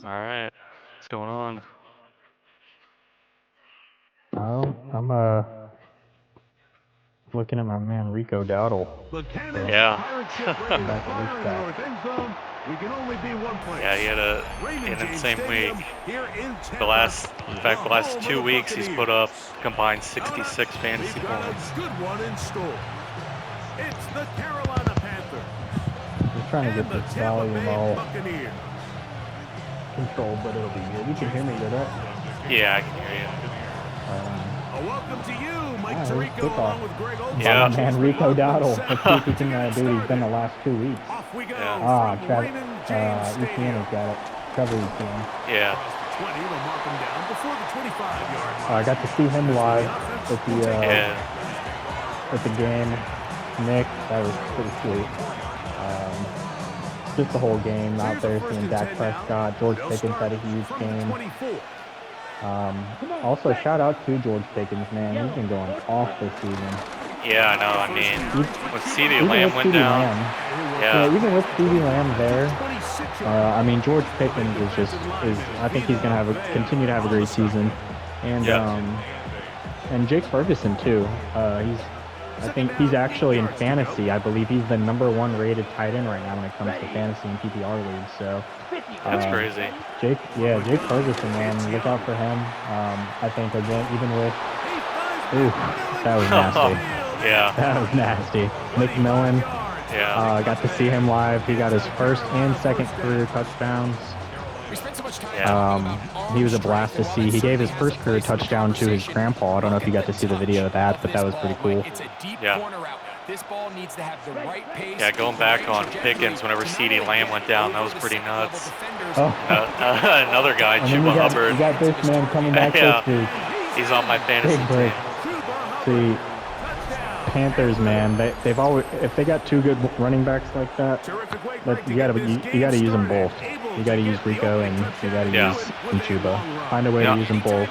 All right. What's going on? Oh, I'm looking at my man Rico Dowdle. The So, cannons Yeah. fire chip ready to fire in the north end zone. We can only be one place. Yeah, he had Raymond an James insane week. Stadium here in The Tampa. last, in fact, the last Home of 2 weeks, he's put up Buccaneers. combined Coming up, 66 fantasy we've got a points. good one in store. It's the Carolina Panthers just trying to and get the this Tampa volume Bay all Buccaneers. controlled, but it'll be good. You can hear me good, right? Yeah, I can hear A welcome to you, Mike here's Tirico, kickoff along with Greg Olson. by Yeah. my man Rico Dowdle. Let's see if he can do what he's done the last 2 weeks. Off we go Yeah. from Travis, Raymond James Stadium. ETN has got it. Trevor ETN. you. Yeah. Across the 20, they'll mark him down before the 25-yard line. I got to see him live Yeah. at the game. Nick, that was pretty sweet. Just the whole game out there seeing Dak Prescott. George Pickens had a huge game. Also, shout out to George Pickens, man. He's been going off this season. Yeah, I know. I mean, when CeeDee Even Lamb with went CeeDee down. Lamb, Yeah. even with CeeDee Lamb there, I mean, George Pickens I think he's going to continue to have a great season. And, Yeah. and Jake Ferguson, too. I think he's actually in fantasy. I believe he's the #1 rated tight end right now when it comes to fantasy and PPR leagues. So That's crazy. Jake Ferguson, man, look out for him. I think again, even with, that was nasty. Yeah. That was nasty. McMillan, Yeah. got to see him live. He got his first and second career touchdowns. Yeah. He was a blast to see. He gave his first career touchdown to his grandpa. I don't know if you got to see the video of that, but that was pretty cool. Yeah. Yeah, going back on Pickens, whenever CeeDee Lamb went down, that was pretty nuts. Oh. Another guy, And then Chuba you Hubbard. got this man coming back Yeah. this week. He's on my fantasy Big break. team. See, Panthers, man, they've always, if they got two good running backs like that, you gotta use them both. You gotta use Rico and you gotta use Chuba. Find a way to use them both.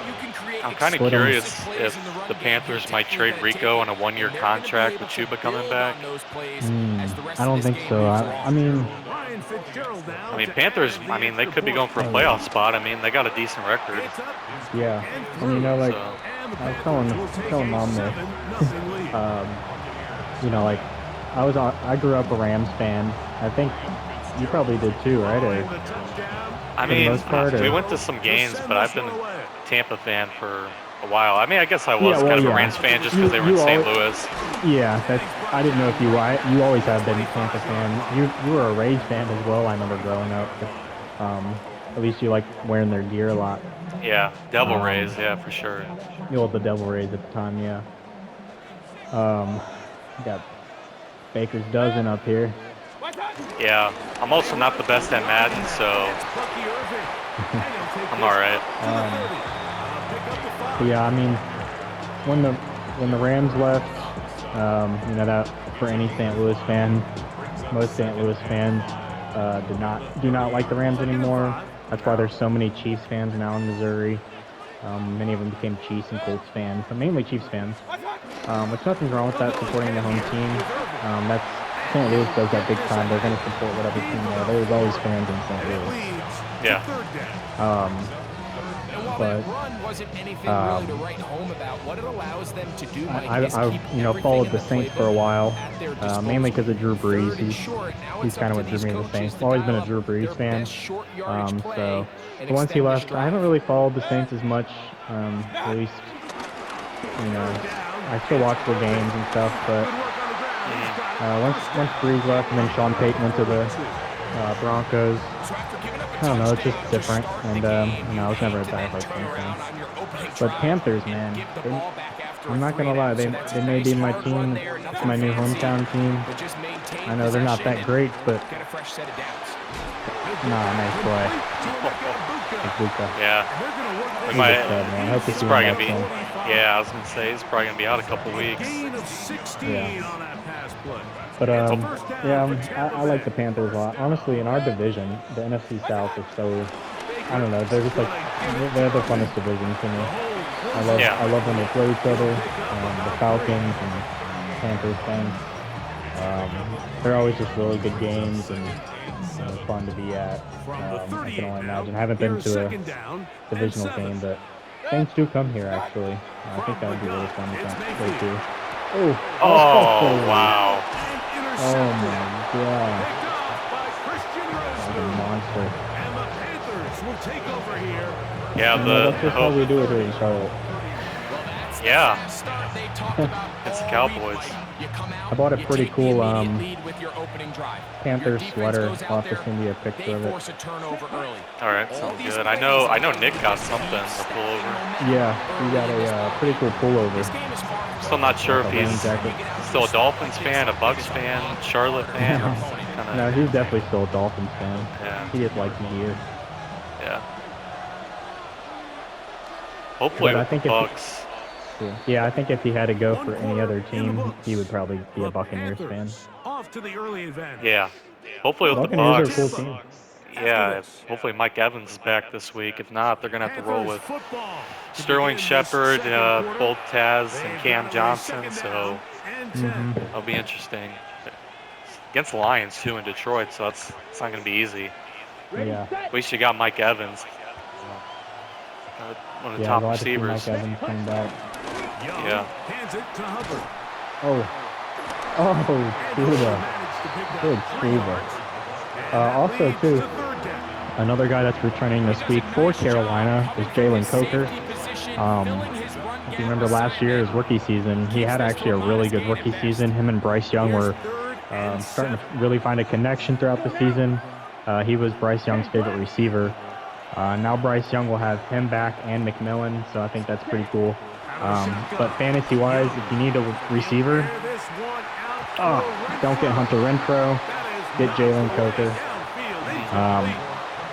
I'm kind of curious if the Panthers might trade Rico on a 1-year contract with Chuba coming back. I don't think so. I mean, Panthers, they could be going for a playoff spot. They got a decent record. yeah. And like, I was telling Mom this. Like, I grew up a Rams fan. I think you probably did too, right? We went to some games, but I've been a Tampa fan for a while. I guess I was kind of a Rams fan just because they were in St. Louis. Yeah, I didn't know if you always have been a Tampa fan. You were a Rays fan as well, I remember growing up. But, at least you like wearing their gear a lot. Yeah, Devil Rays, yeah, for sure. The Devil Rays at the time, yeah. Got Baker's dozen up here. Yeah, I'm also not the best at Madden, so I'm all right. Yeah, when the Rams left, that for any St. Louis fan, most St. Louis fans do not like the Rams anymore. That's why there's so many Chiefs fans now in Missouri. Many of them became Chiefs and Colts fans, but mainly Chiefs fans. Which nothing's wrong with that, supporting the home team. That's St. Louis does that big time. They're going to support whatever team they are. There's always fans in St. Louis. Yeah. But I followed the Saints for a while, mainly because of Drew Brees. He's kind of what drew me to the Saints. I've always been a Drew Brees fan. But once he left, I haven't really followed the Saints as much. At least, I still watch the games and stuff. But once Brees left, and then Sean Payton went to the Broncos. I don't know, it's just different, and I was never a diehard Saints fan. But Panthers, man, I'm not gonna lie, they may be my team. It's my new hometown team. I know they're not that great, but nice play. Yeah, he's probably gonna be. Yeah, I was gonna say he's probably gonna be out a couple weeks. Yeah. But I like the Panthers a lot. Honestly, in our division, the NFC South is so, I don't know, they're just like, they're the funnest division to me. I love when they play each other. The Falcons and Panthers fans. They're always just really good games, and fun to be at. I can only imagine. I haven't been to a divisional game, but Saints do come here actually. I think that would be really fun to go to. Oh, wow. Oh my god. Like a monster. Yeah, that's just how we do it here in Charlotte. Yeah. It's the Cowboys. I bought a pretty cool Panthers sweater. I'll have to send you a picture of it. All right, sounds good. I know Nick got something to pull over. Yeah, he got a pretty cool pullover. Still not sure if he's still a Dolphins fan, a Bucks fan, Charlotte fan. No, he's definitely still a Dolphins fan. Yeah. He just likes me here. Yeah. Hopefully with the Bucks. Yeah, I think if he had to go for any other team, he would probably be a Buccaneers fan. Yeah. Hopefully with the Bucks. Are a cool team. Yeah, hopefully Mike Evans is back this week. If not, they're going to have to roll with Sterling Shepard, both Taz and Cam Johnson, so that'll be interesting. Against the Lions, too, in Detroit, so it's not going to be easy. Yeah. At least you got Mike Evans. One of the top receivers. Mike Evans coming back. Yeah. Good Cuba. Also, too, another guy that's returning this week for Carolina is Jalen Coker. If you remember last year, his rookie season, he had actually a really good rookie season. Him and Bryce Young were starting to really find a connection throughout the season. He was Bryce Young's favorite receiver. Now Bryce Young will have him back and McMillan, so I think that's pretty cool. But fantasy-wise, if you need a receiver, don't get Hunter Renfrow, get Jalen Coker.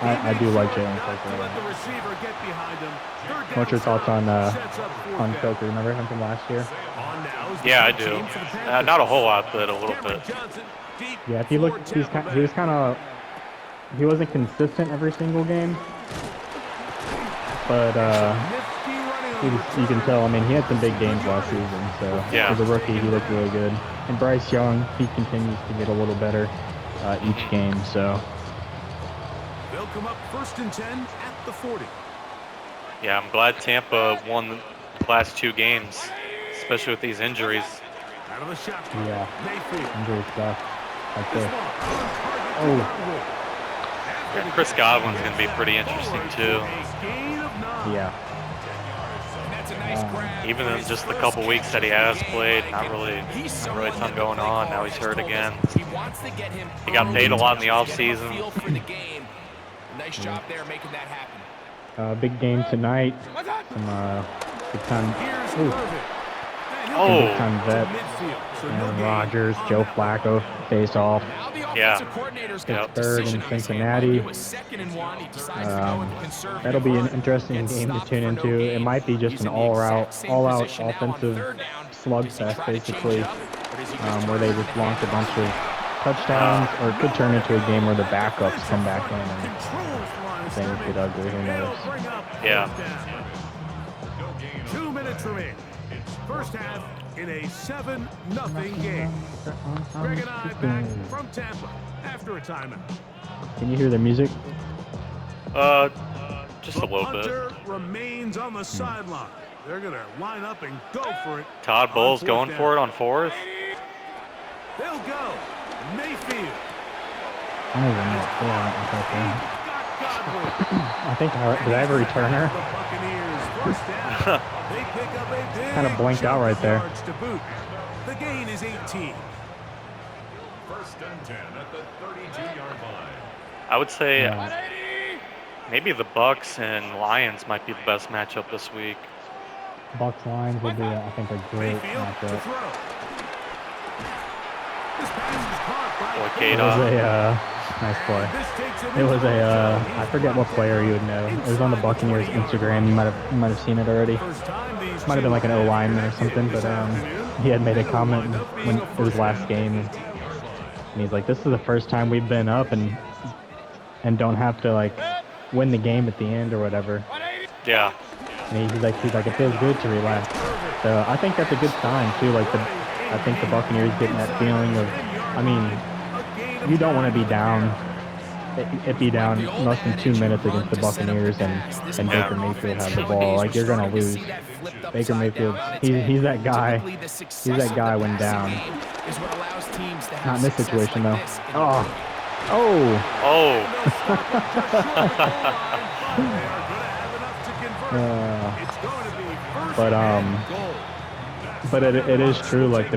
I do like Jalen Coker. What's your thoughts on Coker? Remember him from last year? Yeah, I do. Not a whole lot, but a little bit. Yeah, if you look, he wasn't consistent every single game, but you can tell. I mean, he had some big games last season, so as a rookie, he looked really good. And Bryce Young, he continues to get a little better each game. So they'll come up 1st and 10 at the 40. Yeah, I'm glad Tampa won the last 2 games, especially with these injuries. Out of the shot. Yeah, injury stuff. That's it. Yeah, Chris Godwin's going to be pretty interesting too. Yeah. Even in just the couple weeks that he has played, not really a ton going on. Now he's hurt again. He got paid a lot in the offseason. Nice job there making that happen. Big game tonight. Some big time. Oh. Big time vets. Aaron Rodgers, Joe Flacco face off. Yeah. It's 3rd in Cincinnati. That'll be an interesting game to tune into. It might be just an all-out offensive slugfest, basically, where they just launch a bunch of touchdowns, or it could turn into a game where the backups come back in and things get ugly. Who knows? Yeah. 2 minutes remain. First half in a 7-0 game. Greg and I back from Tampa after a timeout. Can you hear the music? Just a little bit. Remains on the sideline. They're gonna line up and go for it. Todd Bowles going for it on 4th. They'll go. Mayfield. I don't even know what I think did I have a returner? Kind of blinked out right there. The gain is 18. 1st and 10 at the 32-yard line. I would say maybe the Bucks and Lions might be the best matchup this week. Bucks Lions would be, I think, a great matchup. It was a nice play. It was I forget what player you would know. It was on the Buccaneers Instagram. You might have seen it already. Might have been like an O-lineman or something, but he had made a comment when it was last game, and he's like, "This is the first time we've been up and don't have to like win the game at the end or whatever." Yeah. And he's like, it feels good to relax. So I think that's a good sign too. Like I think the Buccaneers getting that feeling of, I mean, you don't want to be down it be down less than 2 minutes against the Buccaneers and Baker Mayfield has the ball. Like, you're gonna lose. Baker Mayfield, he's that guy. He's that guy when down. Not in this situation though. Oh. But it is true. Like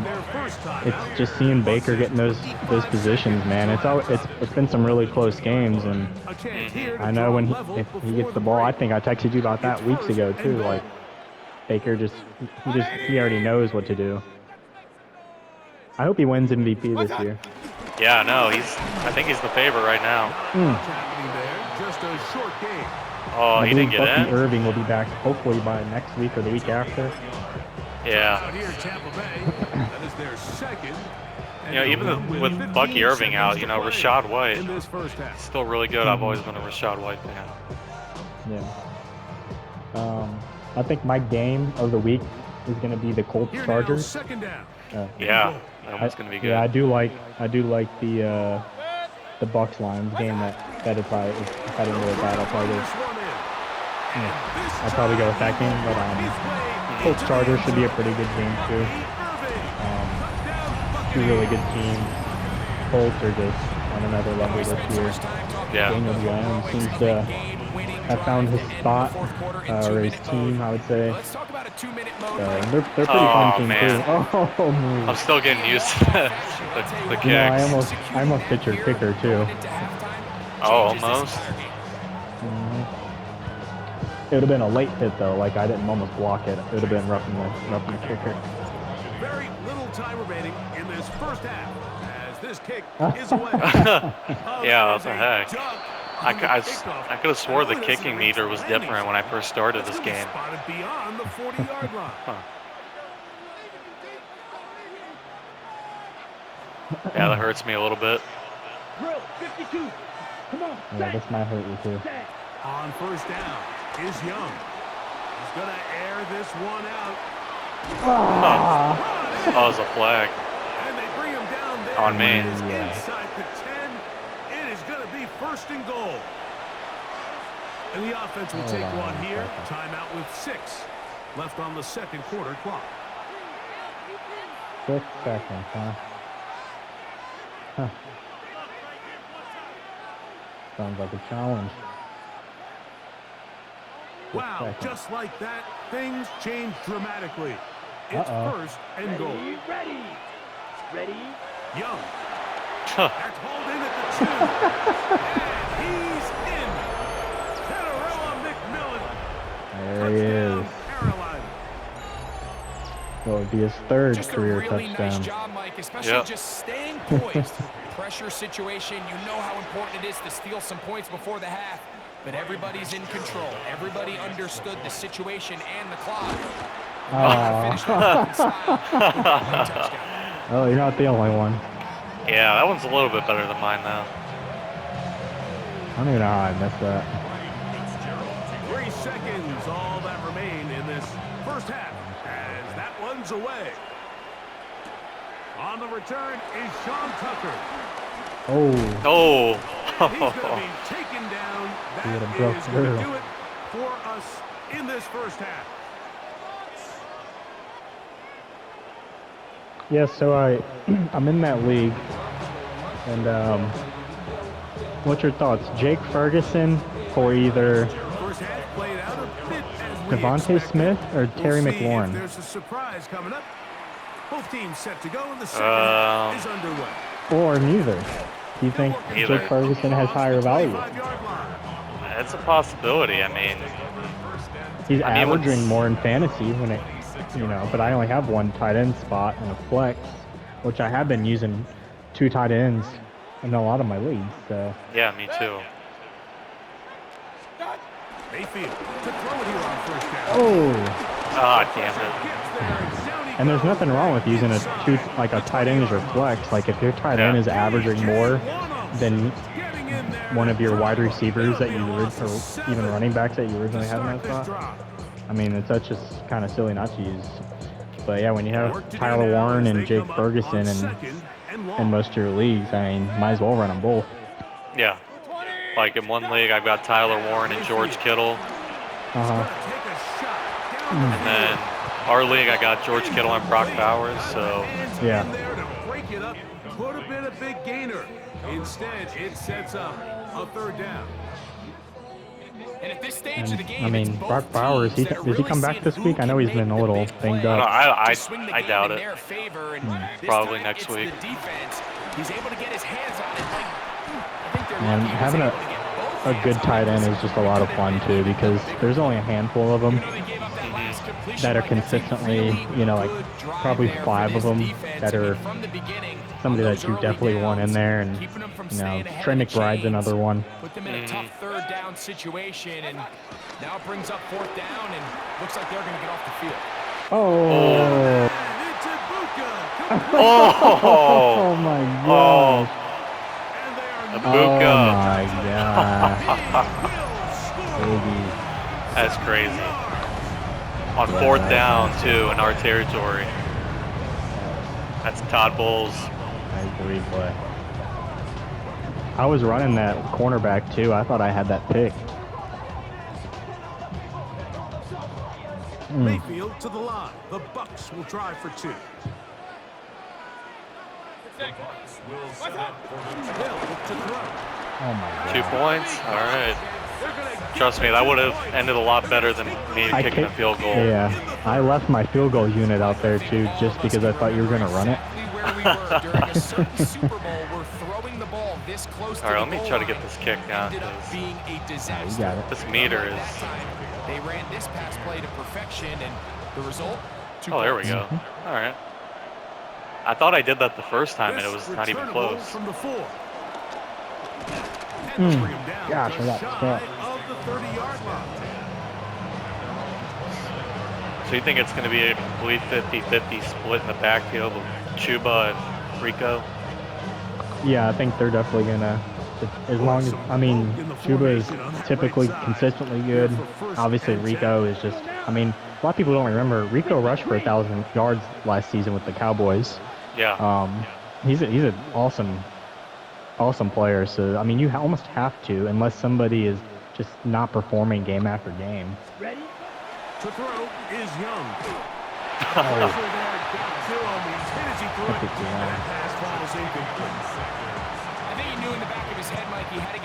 it's just seeing Baker getting those positions, man. It's been some really close games, and I know if he gets the ball. I think I texted you about that weeks ago too. Like Baker he already knows what to do. I hope he wins MVP this year. Yeah, no, I think he's the favorite right now. Oh, he didn't get Bucky in? Irving will be back hopefully by next week or the week after. Yeah. You know, even with Bucky Irving out, you know, Rashad White, still really good. I've always been a Rashad White fan. Yeah. I think my game of the week is going to be the Colts Chargers. Yeah, that one's going to be good. Yeah, I do like the Bucks Lions game that if I didn't really bad, I'll probably go with that game. But Colts Chargers should be a pretty good game too. Two really good teams. Colts are just on another level this year. Yeah. Daniel Jones seems to have found his spot, or his team, I would say. They're pretty fun team too. Oh, man. I'm still getting used to the kicks. I almost hit your kicker too. Oh, almost? It would have been a late hit though. Like I didn't almost block it. It would have been roughing the kicker. Very little time remaining in this first half as this kick is away. Yeah, what the heck? I could have swore the kicking meter was different when I first started this game. Beyond the 40-yard line. Yeah, that hurts me a little bit. Yeah, this might hurt you too. On first down is Young. He's going to air this one out. Oh, it was a flag. And they bring him down there. On me. Inside the 10. It is going to be first and goal. And the offense will take one here. Timeout with 6 left on the second quarter clock. 6 seconds, huh? Sounds like a challenge. Wow, just like that, things change dramatically. It's first and goal. Ready? Young. That's hauled in at the 2. And he's in. Tenarella McMillan. There he is. Carolina. Well, it would be his third Just career a really touchdown. nice job, Mike, especially just staying poised. Pressure situation, you know how important it is to steal some points before the half, but everybody's in control. Everybody understood the situation and the clock. Oh, you're not the only one. Yeah, that one's a little bit better than mine, though. I don't even know how I missed that. 3 seconds, all that remain in this first half, as that one's away. On the return is Sean Tucker. Oh. He's going to be taken down. That is going to do it for us in this first half. Yeah, so I'm in that league, and what's your thoughts? Jake Ferguson for either First half played out a bit as we Devontae expected. Smith or Terry We'll see if McLaurin? there's a surprise coming up. Both teams set to go, and the second half is underway. Or neither? Do you think Neither. Jake Ferguson has higher value? It's a possibility. I mean, He's averaging more in fantasy when but I only have one tight end spot and a flex, which I have been using 2 tight ends in a lot of my leagues. So yeah, me too. Mayfield to throw it here on first down. Oh, Ah, damn it. and there's nothing wrong with using a tight end as your flex. Like if your tight end is averaging more than one of your wide receivers that you or even running backs that you originally had in that spot. I mean, that's just kind of silly not to use. But yeah, when you have Tyler Warren and Jake Ferguson and most of your leagues, I mean, might as well run them both. Yeah. Like in one league, I've got Tyler Warren and George Kittle. And then our league, I got George Kittle and Brock Bowers. So yeah. Could have been a big gainer. Instead, it sets up a third down. And at this stage of the game, I mean, Brock Bowers, does he come back this week? I know he's been a little banged up. I doubt it. Probably next week. He's able to get his hands on it. And having a good tight end is just a lot of fun too, because there's only a handful of them that are consistently, you know, like probably 5 of them that are somebody that you definitely want in there, and you know, Trey McBride's another one. Put them in a tough third down situation, and now it brings up 4th down, and looks like they're going to get off the field. Oh. Oh my gosh. Abuka. Oh my gosh. Baby. That's crazy. On 4th down, too, in our territory. That's Todd Bowles. Nice replay. I was running that cornerback, too. I thought I had that pick. Mayfield to the line. The Bucs will try for 2. Oh my God. 2 points? All right. Trust me, that would have ended a lot better than me kicking a field goal. Yeah, I left my field goal unit out there too, just because I thought you were going to run it. All right, let me try to get this kick down. You got it. This meter is... They ran this pass play to perfection, and the result? Oh, there we go. All right. I thought I did that the first time, and it was not even close. Gosh, I got stuck. So you think it's going to be a complete 50-50 split in the backfield with Chuba and Rico? Yeah, I think they're definitely going to, as long as, I mean, Chuba is typically consistently good. Obviously, Rico is just, I mean, a lot of people don't remember, Rico rushed for 1,000 yards last season with the Cowboys. Yeah. He's an awesome player. So, I mean, you almost have to, unless somebody is just not performing game after game. Ready? To throw is Young.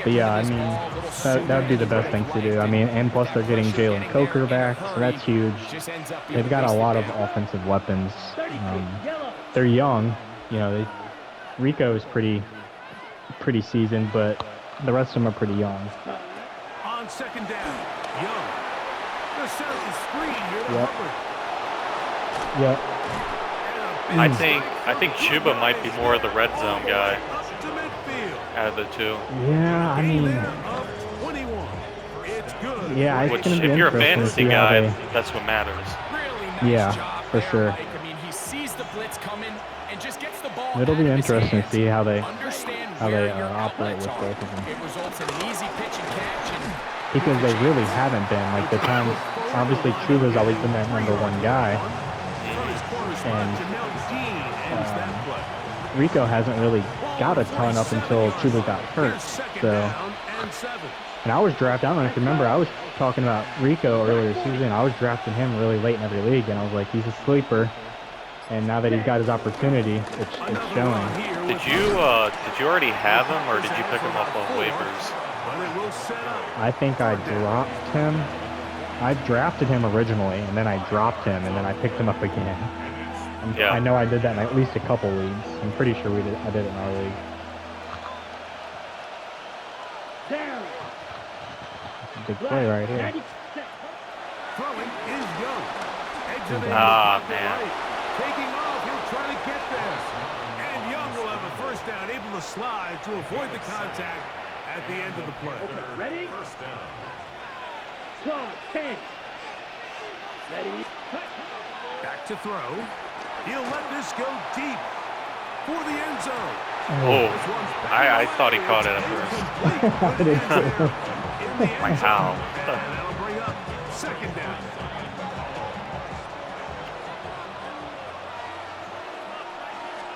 But yeah, I mean, that would be the best thing to do. I mean, and plus they're getting Jalen Coker back, so that's huge. They've got a lot of offensive weapons. They're young, you know. Rico is pretty seasoned, but the rest of them are pretty young. On 2nd down, Young. The center screen here to Hubbard. Yep. I think Chuba might be more of the red zone guy out of the 2. Yeah, I mean, yeah, it's going to be if you're a interesting fantasy guy, that's what matters. Yeah, for sure. It'll be interesting to see how they operate with both of them. Because they really haven't been. Like the times, obviously Chuba's always been that #1 guy. And Rico hasn't really got a ton up until Chuba got hurt. So, and I was drafted, I don't know if you remember, I was talking about Rico earlier this season. I was drafting him really late in every league, and I was like, he's a sleeper. And now that he's got his opportunity, it's showing. Did you already have him, or did you pick him up on waivers? I think I dropped him. I drafted him originally, and then I dropped him, and then I picked him up again. Yeah. I know I did that in at least a couple leagues. I'm pretty sure I did it in our league. That's a big play right here. Ah, man. Taking off, he'll try to get there. And Young will have a 1st down, able to slide to avoid the contact at the end of the play. Okay, ready? 1st down. 12, 10. Ready? Back to throw. He'll let this go deep for the end zone. Oh, I thought he caught it at first. Wow. That'll bring up 2nd down.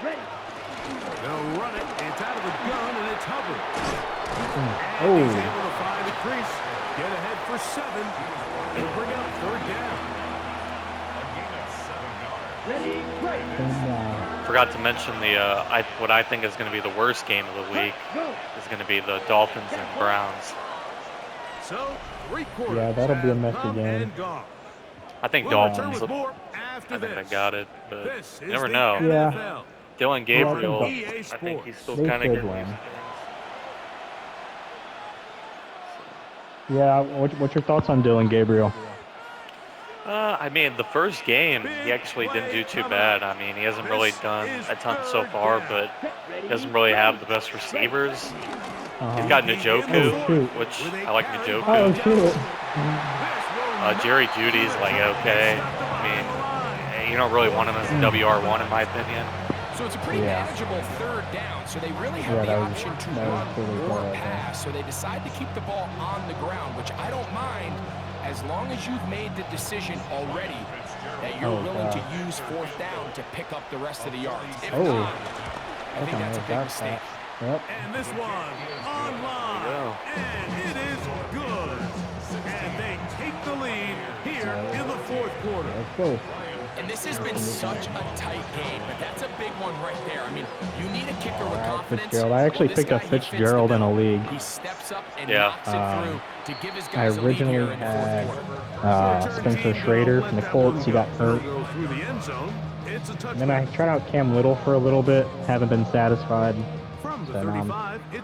Ready. They'll run it. It's out of the gun, and it's Hubbard. And he's able to find a crease, get ahead for 7, and bring up 3rd down. Forgot to mention what I think is going to be the worst game of the week is going to be the Dolphins and Browns. So, 3 quarters. Yeah, that'll be a messy game. I think Dolphins. I think they got it, but you never know. Yeah. Dylan Gabriel, I think he's still kind of getting used. Yeah, what's your thoughts on Dylan Gabriel? I mean, the first game, he actually didn't do too bad. I mean, he hasn't really done a ton so far, but he doesn't really have the best receivers. He's got Njoku, which I like Njoku. Oh, shoot. Jerry Judy's like, okay. I mean, you don't really want him as a WR1 in my opinion. So it's a pretty manageable 3rd down, so they really have the option to run or pass. So they decide to keep the ball on the ground, which I don't mind as long as you've made the decision already that you're willing to use 4th down to pick up the rest of the yards. If not, I think that's a big mistake. Yep. And this one online, and it is good. And they take the lead here in the 4th quarter. Let's go. And this has been such a tight game, but that's a big one right there. I mean, you need a kicker with confidence. Fitzgerald. I actually picked up Fitzgerald in a league. He steps up and knocks it through to give his I guys a lead here originally in the 4th had quarter. Spencer Schrader from the Colts. He got hurt. And then I tried out Cam Little for a little bit. Haven't been satisfied. So now I'm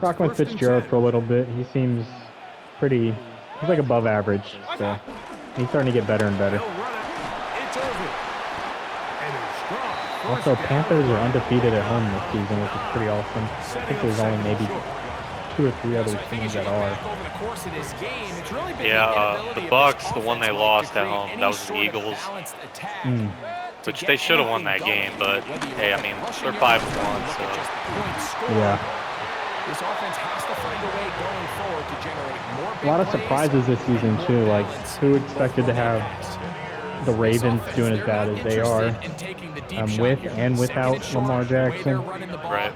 rocking with Fitzgerald for a little bit. He seems pretty. He's like above average. So he's starting to get better and better. Also, Panthers are undefeated at home this season, which is pretty awesome. I think there's only maybe 2 or 3 other teams that are. Yeah, the Bucks, the one they lost at home, that was the Eagles. Which they should have won that game, but hey, I mean, they're 5-1, so. Yeah. This offense has to find a way going forward to generate more big a lot of surprises this season, too. Like, who expected to have the Ravens doing as bad as they are, with and without Lamar Jackson. Right.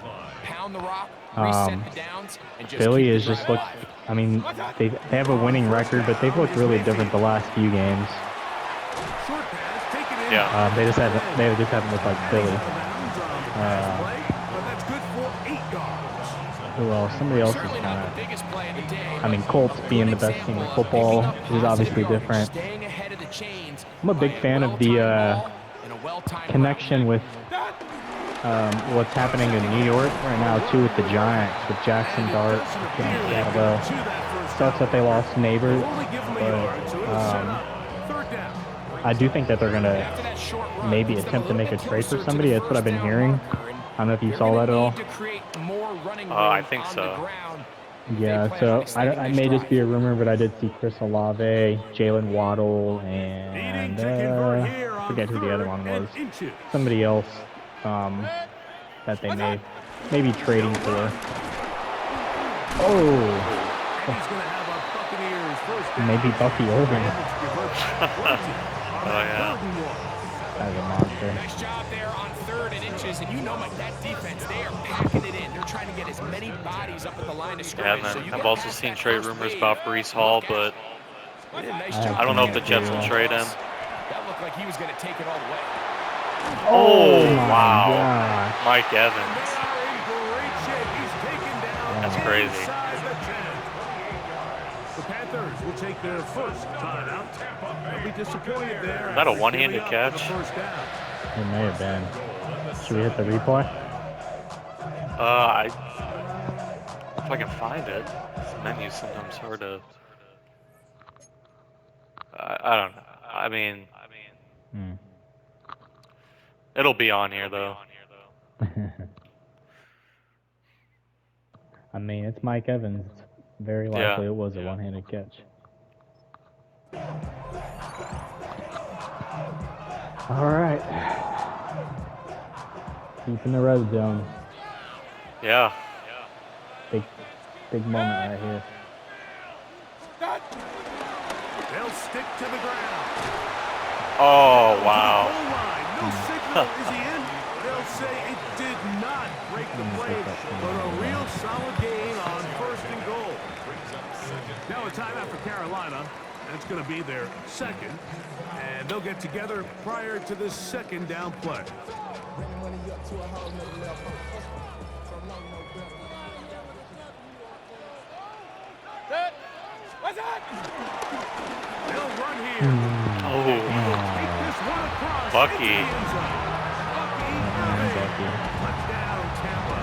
Philly is just looked. I mean, they have a winning record, but they've looked really different the last few games. Yeah. They just haven't looked like Philly. Who else? Somebody else is kind of. I mean, Colts being the best team in football is obviously different. I'm a big fan of the connection with what's happening in New York right now, too, with the Giants, with Jackson Dart. Sucks that they lost Neighbors, but I do think that they're going to maybe attempt to make a trade for somebody. That's what I've been hearing. I don't know if you saw that at all. I think so. Yeah, so I may just be a rumor, but I did see Chris Olave, Jalen Waddle, and I forget who the other one was. Somebody else that they may be trading for. Oh, maybe Bucky Irving. Oh yeah. That's a monster. Nice job there on 3rd and inches, and you know, Mike, that defense, they are packing it in. They're trying to get as many bodies up at the line of scrimmage. Yeah, and then I've also seen trade rumors about Breece Hall, but I don't know if the Jets will trade him. That looked like he was going to take it all the way. Oh, my wow. gosh. Mike Evans. That's crazy. The Panthers will take their first timeout. They'll be disappointed there. Is that a one-handed catch? It may have been. Should we hit the replay? If I can find it. This menu's sometimes hard to. I don't know. I mean, it'll be on here though. I mean, it's Mike Evans. It's very likely it was a one-handed catch. All right. Deep in the red zone. Yeah. Big moment right here. They'll stick to the ground. Oh, wow. No signal. Is he in? They'll say it did not break the play, but a real solid gain on 1st and goal. Now a timeout for Carolina, and it's going to be their second, and they'll get together prior to this 2nd down play. What's that? They'll run here. Oh, Take this one across. Bucky. Touchdown, Tampa.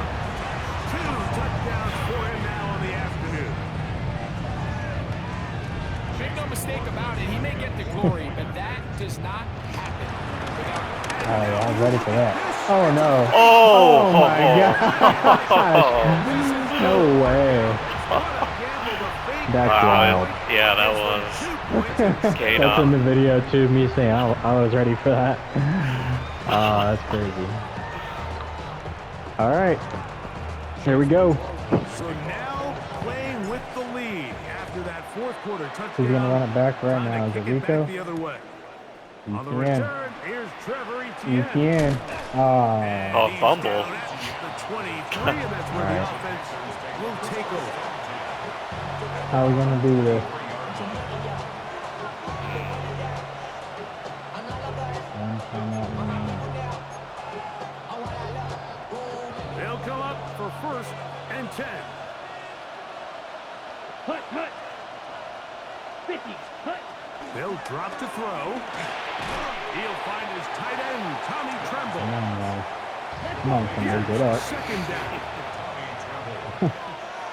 2 touchdowns for him now on the afternoon. Make no mistake about it, he may get the glory, but that does not happen without. Oh, yeah, I was ready for that. Oh, no. Oh, my gosh. No way. That's wild. Yeah, that was. That's in the video, too, me saying I was ready for that. Oh, that's crazy. All right. Here we go. So now playing with the lead after that 4th quarter touchdown. Who's going to run it back right now? Is it Rico? The other way. On the ETN. return, here's Trevor Etienne. ETN. Oh, fumble. The 23, and that's where the offense will take over. How are we going to do this? One timeout remaining. They'll come up for 1st and 10. Hut, hut. 50, hut. They'll drop to throw. He'll find his tight end, Tommy Tremble. Come on, guys. Come on, somebody, get up. 2nd down.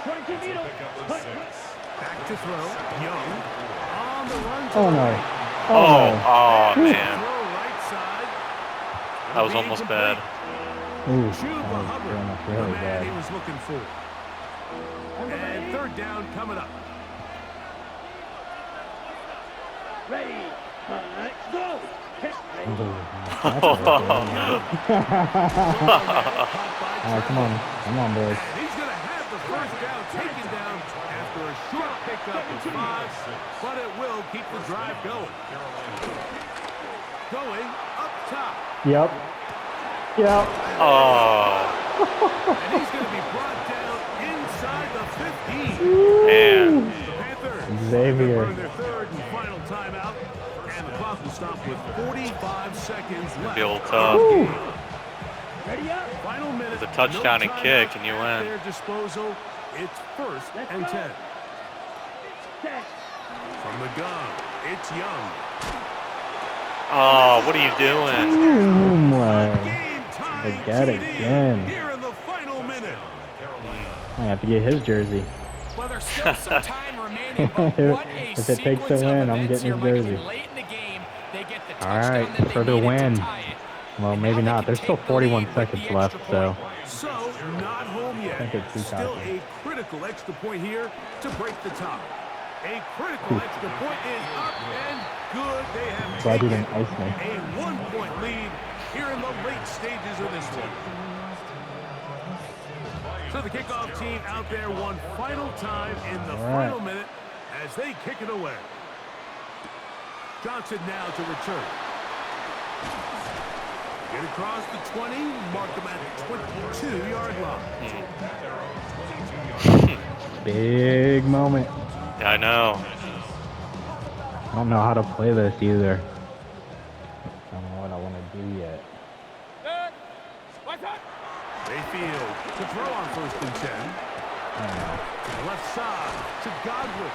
22 meters. Hut, hut. Back to throw. Young on the run. Oh, no. Oh, Throw man. right side. That was almost bad. Ooh, Chuba that was Hubbard, almost the really man he bad. was looking for. And 3rd down coming up. Ready. Hut, go. Ready. Ooh, that's a good one. All right, come on, boys. And he's going to have the 1st down taken down after a short pickup of 5, but it will keep the drive going. Going up top. Yep. Oh, And he's going to be brought down inside the 15. man. The Panthers Xavier. burn their 3rd and final timeout, and the clock will stop with 45 seconds left. Be a little tough. Ready up. Final minute. The touchdown no and kick, timeouts and you at win. Their disposal. It's 1st and 10. 10. From the gun, it's Young. Oh, what are you doing? Oh, my. Game-tying They got it TD again. Here in the final minute. I have to get his jersey. Well, there's still some time remaining, but what a If it takes sequence the win, of I'm events getting here, his Mike. I mean, jersey. late in the game, they get the All touchdown right, that they for the needed win. to tie it. Well, And maybe now they not. can There's still take the lead 41 with seconds the left, extra so point. So, not home yet. think it's too Still cocky. a critical extra point here to break the tie. A critical extra point is up and good. They have glad you taken didn't ice me. a 1-point lead here in the late stages of this one. So the kickoff team out there one final time in the final minute as they kick it away. Johnson now to return. Get across the 20, mark them at the 22-yard line. Big moment. Yeah, I know. I don't know how to play this either. I don't know what I want to do yet. Mayfield to throw on 1st and 10. To the left side to Godwin.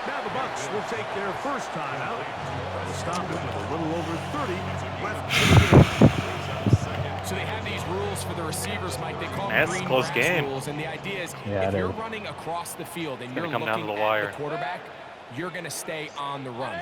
Now the Bucs will take their 1st time out. They'll stop it with a little over 30 left in the game. So they have these rules for the receivers, Mike. They call them That's a green close grass game. rules, and the idea is Yeah, if it you're is. running across the field and you're gonna come down looking to the wire. at the quarterback, you're going to stay on the run.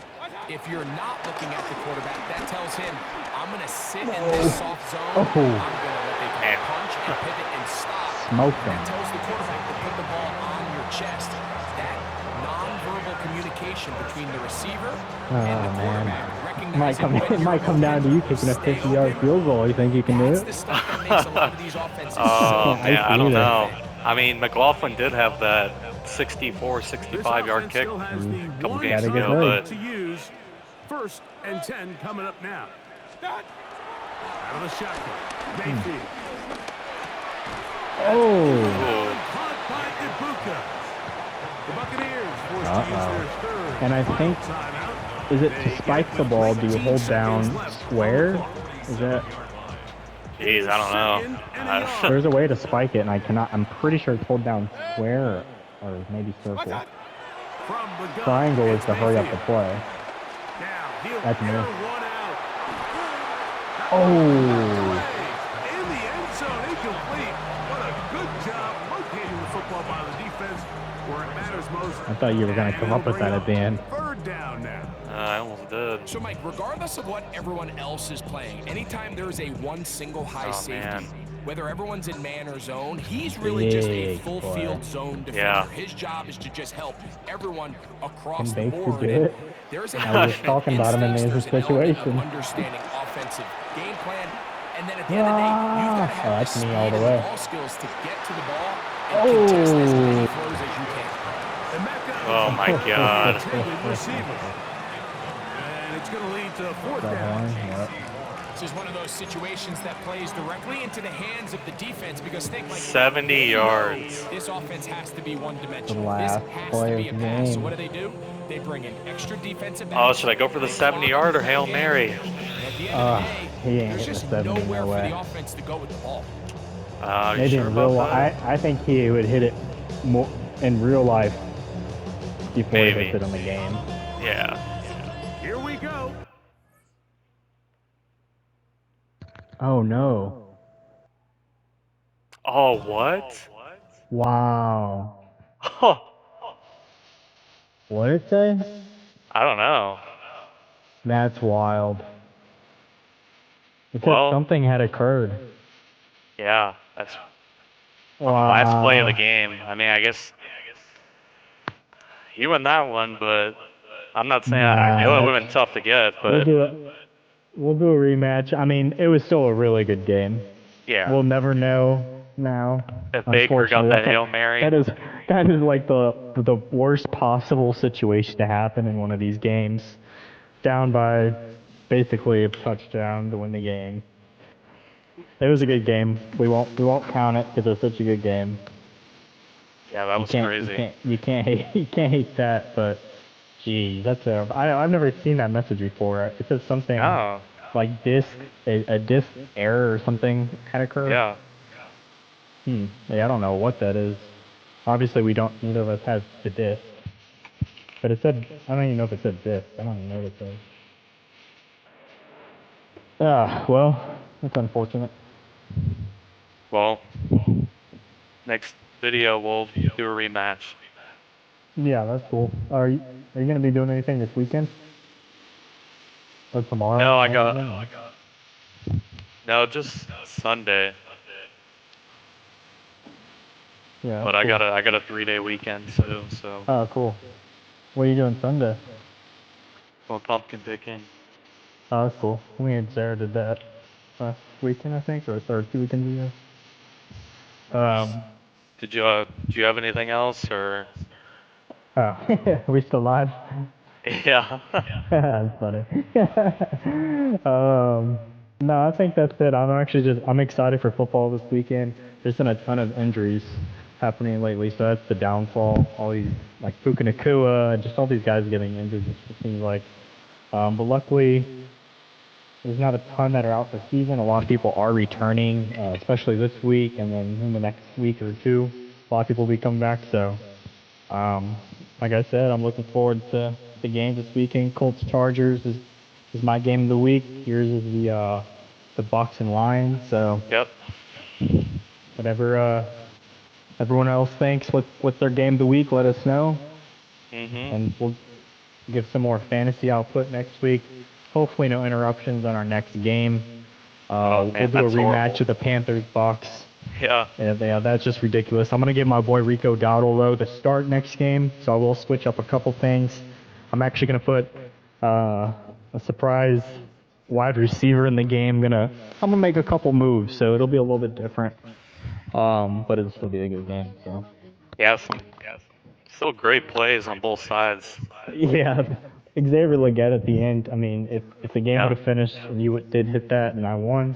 If you're not looking at the quarterback, that tells him, I'm going to sit in this soft zone. I'm going to what they call punch and pivot and stop. Smoke That them. tells the quarterback to put the ball on your chest. That nonverbal communication between the receiver and the quarterback. It might come down to you kicking a 50-yard field goal. You think you can do That's it? the stuff that makes a lot of these offenses Oh, so man, I don't either. know. I mean, McLaughlin did have that 64, 65-yard kick. Couple games ago, but but- to use 1st and 10 coming up now. Out of the shotgun. Mayfield. Oh. Caught by Ibuka. The Buccaneers forced to use their third And I think, timeout. is it to spike the ball, do you hold down square? Is that? Jeez, I don't know. There's a way to spike it, and I'm pretty sure it's hold down square or maybe circle. Triangle is to hurry up the play. That's me. Oh! In the end zone, incomplete. What a good job locating the football by the defense where it matters most. I thought you were going to come up with that at the end. Third down now. I almost did. So, Mike, regardless of what everyone else is playing, anytime there's a one single high safety, whether everyone's in man or zone, he's really just a full field zone defender. Yeah. His job is to just help everyone across And the Bates board. could do it. There's an I was talking about him in these situations. Understanding offensive game plan, and then at the end of the day, you've got to have that's the me all the speed way. and ball skills to get to the ball and contest as many throws as you can. Oh my God. And it's going to lead to fourth down. This is one of those situations that plays directly into the hands of the defense because think like 70 yards. This offense has to be one-dimensional. The This last has play to be a of the pass. So game. what do? They bring in extra defensive Oh, backs. should I go for the 70-yard or Hail Mary? At the end of the He day, ain't there's hitting just the 70, nowhere no for way. the offense to go with the ball. You sure about that? I think he would hit it more in real life before he Maybe. hits it in the game. Yeah. Here we go. Oh no. Oh, what? Wow. Huh. What did it say? I don't know. That's wild. It said Well- something had occurred. Yeah, that's Wow. last play of the game. I mean, I guess he won that one, but I'm not saying it would have been tough to get, but We'll do a rematch. I mean, it was still a really good game. yeah. We'll never know now. If Baker got Unfortunately, that Hail Mary. that is like the worst possible situation to happen in one of these games. Down by basically a touchdown to win the game. It was a good game. We won't count it because it was such a good game. Yeah, that was crazy. You can't hate that, but gee, that's I've never seen that message before. It says something Oh, like a disk error or something had occurred. yeah. Yeah, I don't know what that is. Obviously, neither of us has the disk. But it said, I don't even know if it said disk. I don't even know what it says. Well, that's unfortunate. Well, next video we'll do a rematch. Yeah, that's cool. Are you gonna be doing anything this weekend? Or tomorrow? No, No, just Sunday. Yeah. But cool. I got a 3-day weekend too, so Oh, cool. What are you doing Sunday? well, pumpkin picking. Oh, that's cool. We and Sarah did that last weekend, I think, or 2 weekends ago. Do you have anything else or? Oh, we still live? Yeah. That's funny. No, I think that's it. I'm excited for football this weekend. There's been a ton of injuries happening lately, so that's the downfall. All these, like Puka Nakua, just all these guys getting injured, it seems like. But luckily, there's not a ton that are out for season. A lot of people are returning, especially this week, and then in the next week or two, a lot of people will be coming back, so like I said, I'm looking forward to the game this weekend. Colts Chargers is my game of the week. Yours is the Bucks and Lions. So Yep. whatever everyone else thinks, what's their game of the week, let us know, and we'll give some more fantasy output next week. Hopefully, no interruptions on our next game. Man, We'll do a that's rematch horrible. of the Panthers Bucks. Yeah. Yeah, that's just ridiculous. I'm gonna give my boy Rico Dowdle though the start next game, so I will switch up a couple things. I'm actually gonna put a surprise wide receiver in the game. I'm gonna make a couple moves, so it'll be a little bit different. But it'll still be a good game. So Yeah. Still great plays on both sides. yeah, Xavier Legette at the end. I mean, if the game would have finished and you did hit that and I won,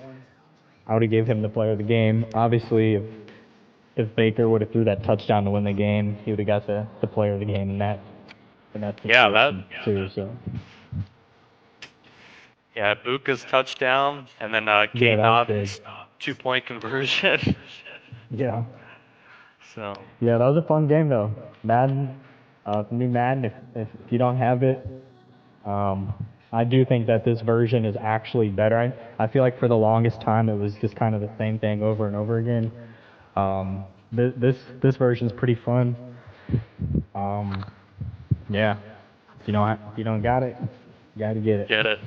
I would have gave him the player of the game. Obviously, if Baker would have threw that touchdown to win the game, he would have got the player of the game in that situation too. So Yeah, Buka's touchdown, and then yeah, Kate that was big. Nobb's 2-point conversion. Yeah. So Yeah, that was a fun game though. Madden, new Madden. If you don't have it, I do think that this version is actually better. I feel like for the longest time it was just kind of the same thing over and over again. This version is pretty fun. Yeah. If you don't got it, you gotta get it. get it.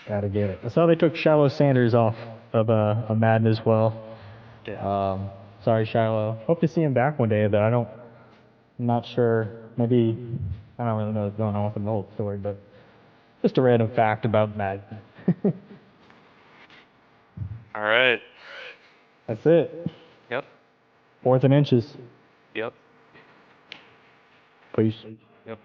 Gotta get it. I saw they took Shiloh Sanders off of Madden as well. Yeah. Sorry, Shiloh. Hope to see him back one day, but I'm not sure. Maybe I don't really know what's going on with the whole story, but just a random fact about Madden. All right. That's it. Yep. 4th and inches. Yep. Peace. Yep.